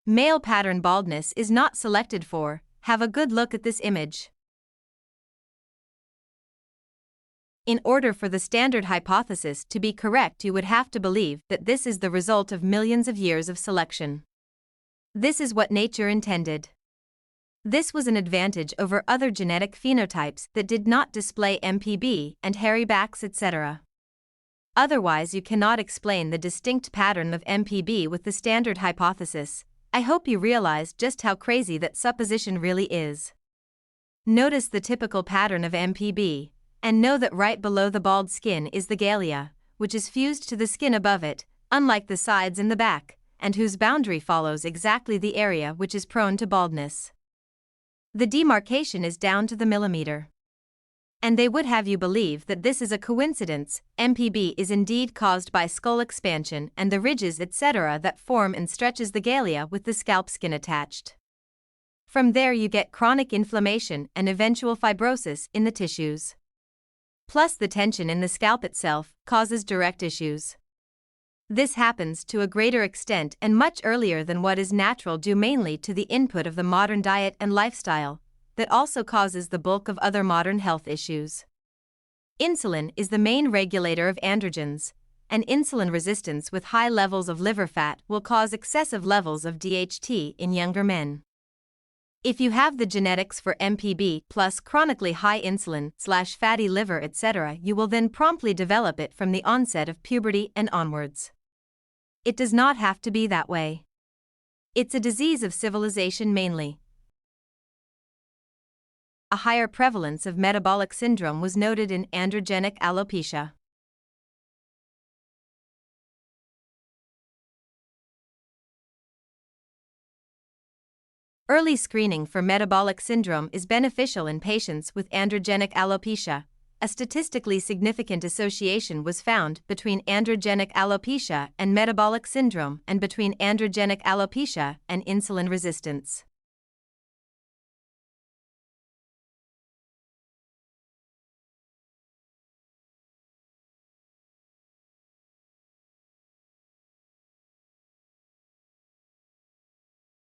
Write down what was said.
Male pattern baldness is not selected for. Have a good look at this image. In order for the standard hypothesis to be correct, you would have to believe that this is the result of millions of years of selection. This is what nature intended. This was an advantage over other genetic phenotypes that did not display MPB and hairy backs, etc. Otherwise, you cannot explain the distinct pattern of MPB with the standard hypothesis. I hope you realize just how crazy that supposition really is. Notice the typical pattern of MPB, and know that right below the bald skin is the galea, which is fused to the skin above it, unlike the sides and the back, and whose boundary follows exactly the area which is prone to baldness. The demarcation is down to the millimeter. And they would have you believe that this is a coincidence. MPB is indeed caused by skull expansion and the ridges etc. that form and stretches the galea with the scalp skin attached. From there you get chronic inflammation and eventual fibrosis in the tissues. Plus the tension in the scalp itself causes direct issues. This happens to a greater extent and much earlier than what is natural, due mainly to the input of the modern diet and lifestyle that also causes the bulk of other modern health issues. Insulin is the main regulator of androgens, and insulin resistance with high levels of liver fat will cause excessive levels of DHT in younger men. If you have the genetics for MPB plus chronically high insulin/fatty liver etc., you will then promptly develop it from the onset of puberty and onwards. It does not have to be that way. It's a disease of civilization mainly. A higher prevalence of metabolic syndrome was noted in androgenic alopecia. Early screening for metabolic syndrome is beneficial in patients with androgenic alopecia. A statistically significant association was found between androgenic alopecia and metabolic syndrome and between androgenic alopecia and insulin resistance.